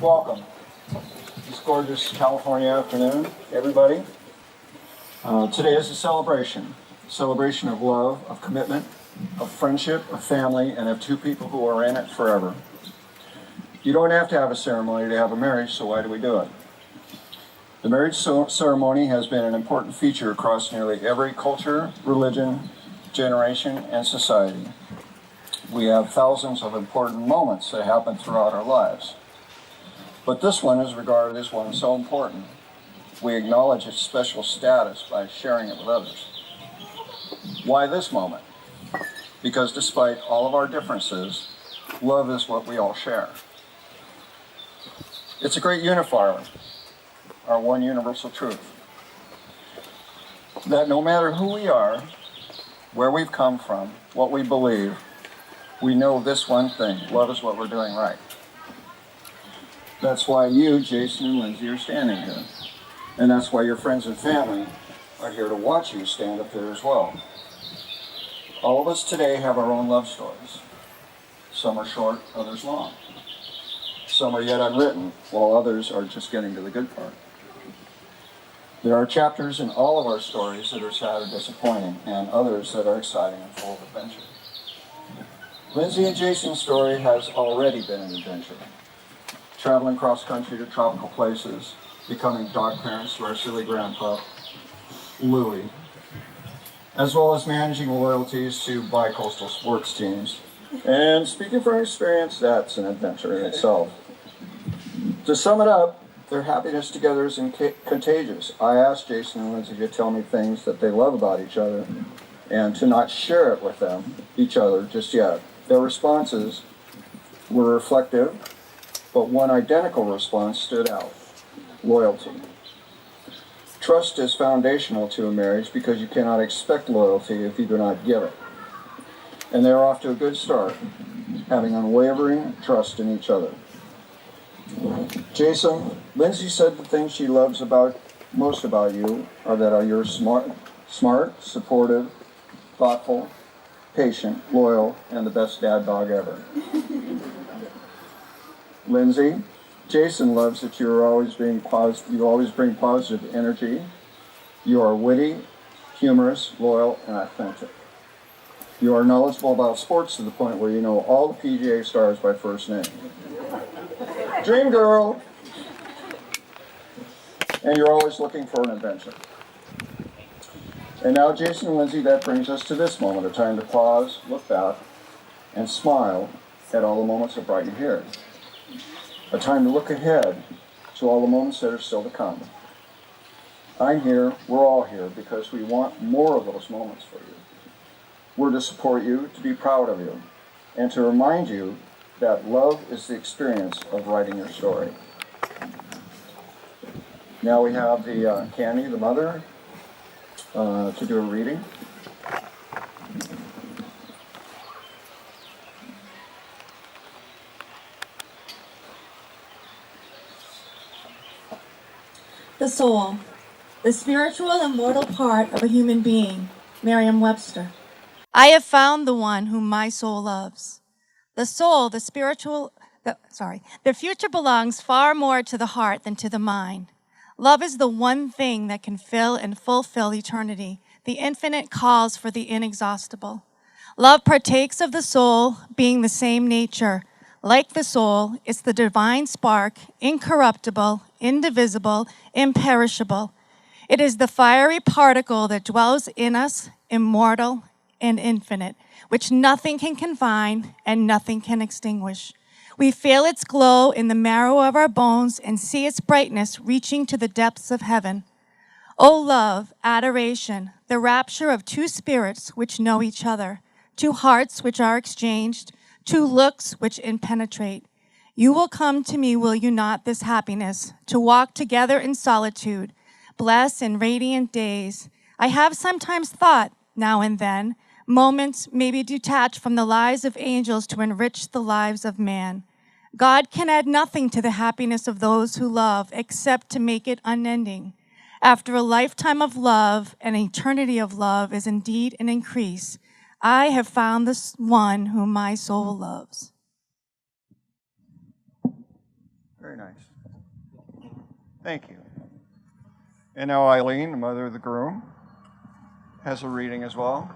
Welcome. This gorgeous California afternoon, everybody. Today is a celebration of love, of commitment, of friendship, of family, and of two people who are in it forever. You don't have to have a ceremony to have a marriage, so why do we do it? The marriage ceremony has been an important feature across nearly every culture, religion, generation, and society. We have thousands of important moments that happen throughout our lives. But this one is regarded as one so important. We acknowledge its special status by sharing it with others. Why this moment? Because despite all of our differences, love is what we all share. It's a great unifier, our one universal truth. That no matter who we are, where we've come from, what we believe, we know this one thing: love is what we're doing right. That's why you, Jason and Lindsay, are standing here. And that's why your friends and family are here to watch you stand up there as well. All of us today have our own love stories. Some are short, others long. Some are yet unwritten, while others are just getting to the good part. There are chapters in all of our stories that are sad or disappointing, and others that are exciting and full of adventure. Lindsay and Jason's story has already been an adventure. Traveling cross-country to tropical places, becoming dog parents to our silly grandpa, Louie, as well as managing loyalties to bi-coastal sports teams. And speaking from experience, that's an adventure in itself. To sum it up, their happiness together is contagious. I asked Jason and Lindsay to tell me things that they love about each other and to not share it with them, each other, just yet. Their responses were reflective, but one identical response stood out: loyalty. Trust is foundational to a marriage because you cannot expect loyalty if you do not give it. And they're off to a good start, having unwavering trust in each other. Jason, Lindsay said the things she loves most about you are that you're smart, supportive, thoughtful, patient, loyal, and the best dad dog ever. Lindsay, Jason loves that you always bring positive energy. You are witty, humorous, loyal, and authentic. You are knowledgeable about sports to the point where you know all the PGA stars by first name. Dream girl! And you're always looking for an adventure. And now, Jason and Lindsay, that brings us to this moment, a time to pause, look back, and smile at all the moments that brought you here. A time to look ahead to all the moments that are still to come. I'm here, we're all here, because we want more of those moments for you. We're to support you, to be proud of you, and to remind you that love is the experience of writing your story. Now we have the Candy, the mother, to do a reading. The soul, the spiritual and mortal part of a human being. Merriam-Webster. I have found the one whom my soul loves. The soul, the future belongs far more to the heart than to the mind. Love is the one thing that can fill and fulfill eternity. The infinite calls for the inexhaustible. Love partakes of the soul, being the same nature. Like the soul, it's the divine spark, incorruptible, indivisible, imperishable. It is the fiery particle that dwells in us, immortal and infinite, which nothing can confine and nothing can extinguish. We feel its glow in the marrow of our bones and see its brightness reaching to the depths of heaven. O love, adoration, the rapture of two spirits which know each other, two hearts which are exchanged, two looks which impenetrate. You will come to me, will you not, this happiness, to walk together in solitude, blessed in radiant days. I have sometimes thought, now and then, moments maybe detached from the lives of angels to enrich the lives of man. God can add nothing to the happiness of those who love except to make it unending. After a lifetime of love, an eternity of love is indeed an increase. I have found this one whom my soul loves. Very Very nice. Thank you. And now Eileen, the mother of the groom, has a reading as well.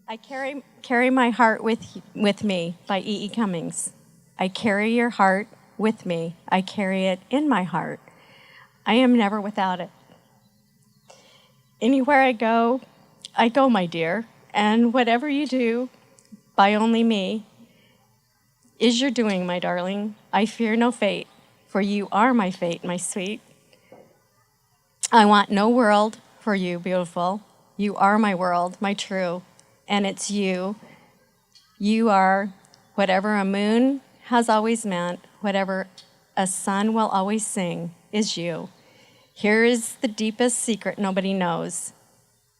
I carry my heart with me by E. E. Cummings. I carry your heart with me. I carry it in my heart. I am never without it. Anywhere I go, my dear, and whatever you do, by only me, is your doing, my darling. I fear no fate, for you are my fate, my sweet. I want no world for you, beautiful. You are my world, my true, and it's you. You are whatever a moon has always meant, whatever a sun will always sing, is you. Here is the deepest secret nobody knows.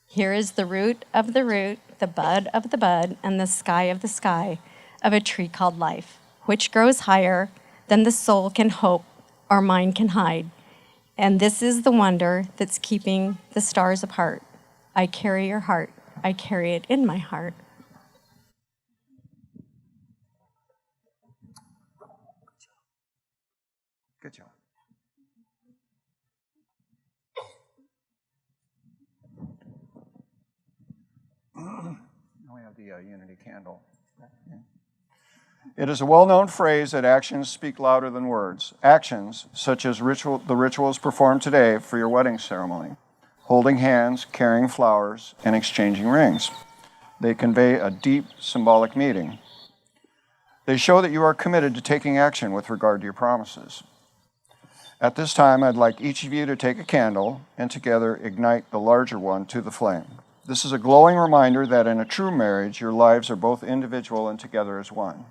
Here is the root, the bud of the bud, and the sky of a tree called life, which grows higher than the soul can hope or mind can hide. And this is the wonder that's keeping the stars apart. I carry your heart. I carry it in my heart. Good job. Now we have the unity candle. It is a well-known phrase that actions speak louder than words. Actions, such as the rituals performed today for your wedding ceremony, holding hands, carrying flowers, and exchanging rings. They convey a deep symbolic meaning. They show that you are committed to taking action with regard to your promises. At this time, I'd like each of you to take a candle and together ignite the larger one to the flame. This is a glowing reminder that in a true marriage, your lives are both individual and together as one.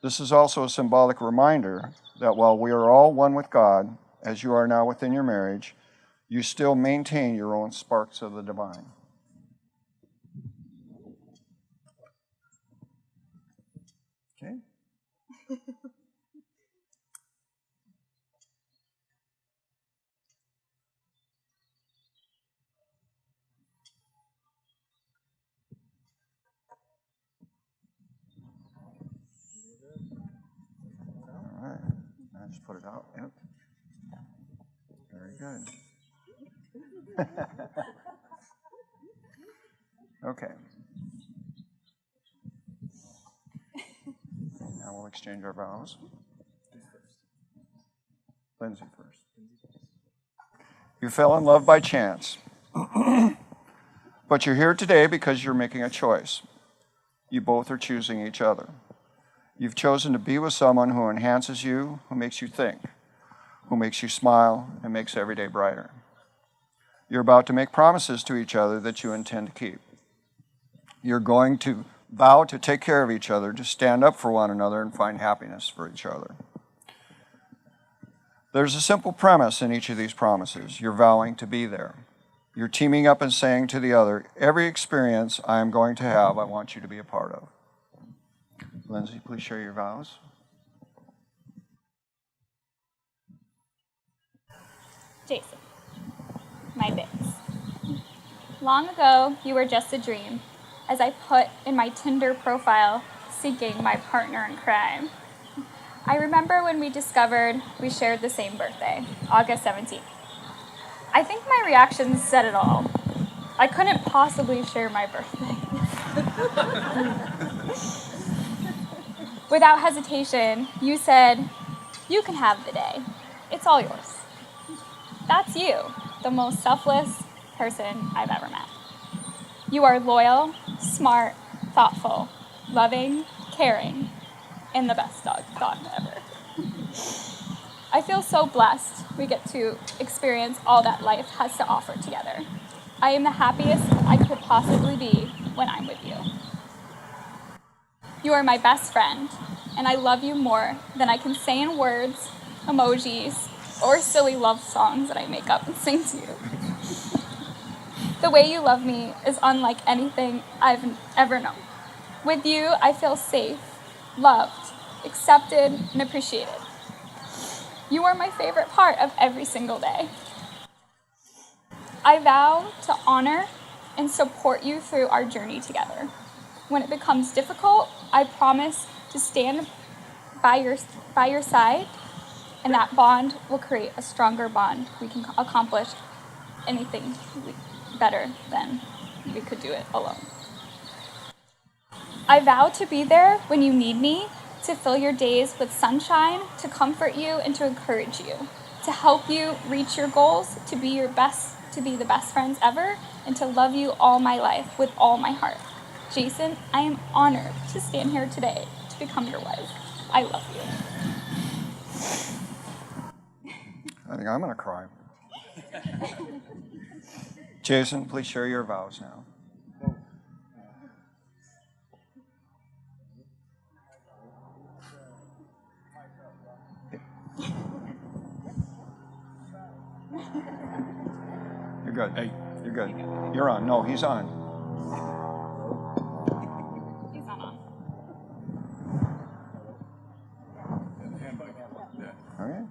This is also a symbolic reminder that while we are all one with God, as you are now within your marriage, you still maintain your own sparks of the divine. Okay? All right. I just put it out. Yep. Very good. Okay. Now we'll exchange our vows. Lindsay first. You fell in love by chance. But you're here today because you're making a choice. You both are choosing each other. You've chosen to be with someone who enhances you, who makes you think, who makes you smile, and makes every day brighter. You're about to make promises to each other that you intend to keep. You're going to vow to take care of each other, to stand up for one another, and find happiness for each other. There's a simple premise in each of these promises. You're vowing to be there. You're teaming up and saying to the other, every experience I am going to have, I want you to be a part of. Lindsay, please share your vows. Jason, my bits. Long ago, you were just a dream, as I put in my Tinder profile, seeking my partner in crime. I remember when we discovered we shared the same birthday, August 17th. I think my reactions said it all. I couldn't possibly share my birthday. Without hesitation, you said, you can have the day. It's all yours. That's you, the most selfless person I've ever met. You are loyal, smart, thoughtful, loving, caring, and the best dog ever. I feel so blessed we get to experience all that life has to offer together. I am the happiest I could possibly be when I'm with you. You are my best friend, and I love you more than I can say in words, emojis, or silly love songs that I make up and sing to you. The way you love me is unlike anything I've ever known. With you, I feel safe, loved, accepted, and appreciated. You are my favorite part of every single day. I vow to honor and support you through our journey together. When it becomes difficult, I promise to stand by your side, and that bond will create a stronger bond. We can accomplish anything better than we could do it alone. I vow to be there when you need me, to fill your days with sunshine, to comfort you and to encourage you, to help you reach your goals, to be the best friends ever, and to love you all my life with all my heart. Jason, I am honored to stand here today to become your wife. I love you. I think I'm going to cry. Jason, please share your vows now. You're good. Hey, you're good. You're on. No, he's on. He's not on. All right.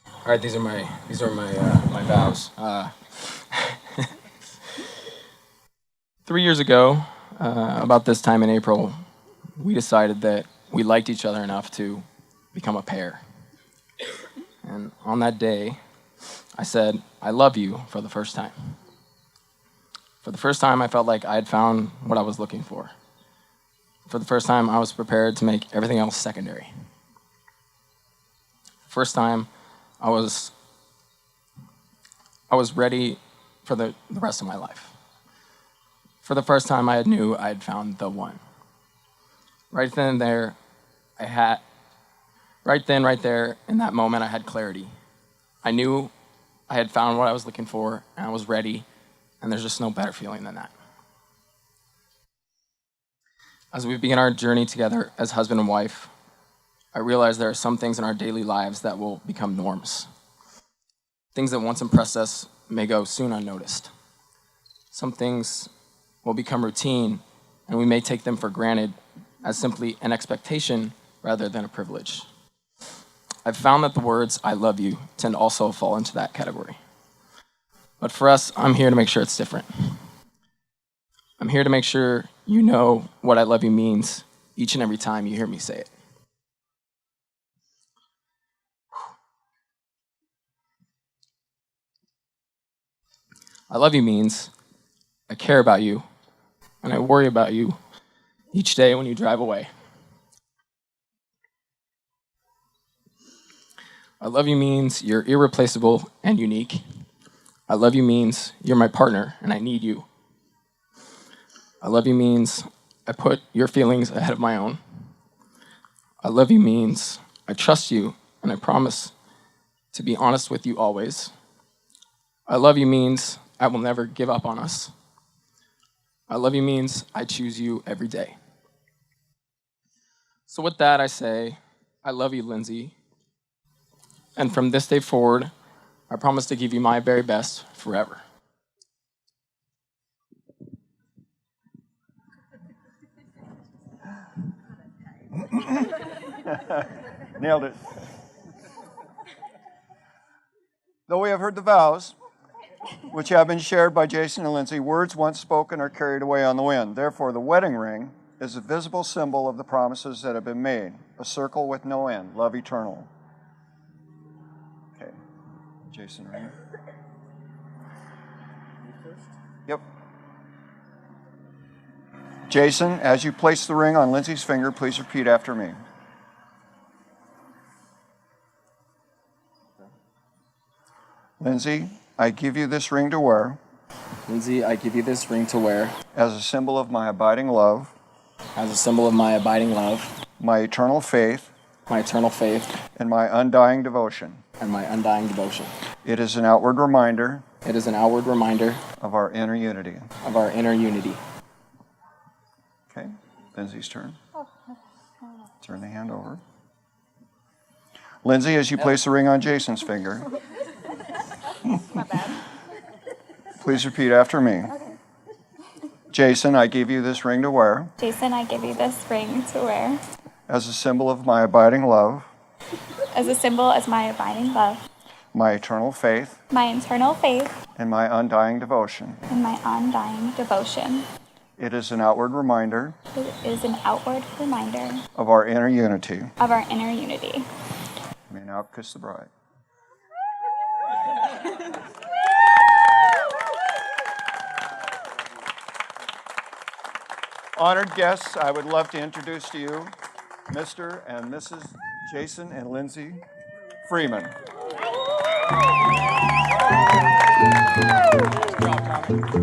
All right, these are my vows. 3 years ago, about this time in April, we decided that we liked each other enough to become a pair. And on that day, I said, "I love you" for the first time. For the first time, I felt like I had found what I was looking for. For the first time, I was prepared to make everything else secondary. First time, I was ready for the rest of my life. For the first time, I knew I had found the one. Right then and there, right there, in that moment, I had clarity. I knew I had found what I was looking for, and I was ready, and there's just no better feeling than that. As we begin our journey together as husband and wife, I realize there are some things in our daily lives that will become norms. Things that once impressed us may go soon unnoticed. Some things will become routine, and we may take them for granted as simply an expectation rather than a privilege. I've found that the words "I love you" tend to also fall into that category. But for us, I'm here to make sure it's different. I'm here to make sure you know what "I love you" means each and every time you hear me say it. I love you means I care about you and I worry about you each day when you drive away. I love you means you're irreplaceable and unique. I love you means you're my partner and I need you. I love you means I put your feelings ahead of my own. I love you means I trust you and I promise to be honest with you always. I love you means I will never give up on us. I love you means I choose you every day. So with that, I say, I love you, Lindsay. And from this day forward, I promise to give you my very best forever. Nailed it. Though we have heard the vows, which have been shared by Jason and Lindsay, words once spoken are carried away on the wind. Therefore, the wedding ring is a visible symbol of the promises that have been made, a circle with no end, love eternal. Okay, Jason, ring. Yep. Jason, as you place the ring on Lindsay's finger, please repeat after me. Lindsay, I give you this ring to wear Lindsay, I give you this ring to wear as a symbol of my abiding love, as a symbol of my abiding love, my eternal faith, and my undying devotion. devotion. It is an outward reminder It is an outward reminder of our inner unity. unity. Okay, Lindsay's turn. Turn the hand over. Lindsay, as you place the ring on Jason's finger, My bad. please repeat after me. Jason, I give you this ring to wear Jason, I give you this ring to wear as a symbol of my abiding love, as a symbol of my abiding love, my eternal faith, my internal faith, and my undying devotion. and my undying devotion. It is an outward reminder It is an outward reminder of our inner unity. of our inner unity. You may now kiss the bride. Honored guests, I would love to introduce to you Mr. and Mrs. Jason and Lindsay Freeman.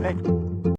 Thank you.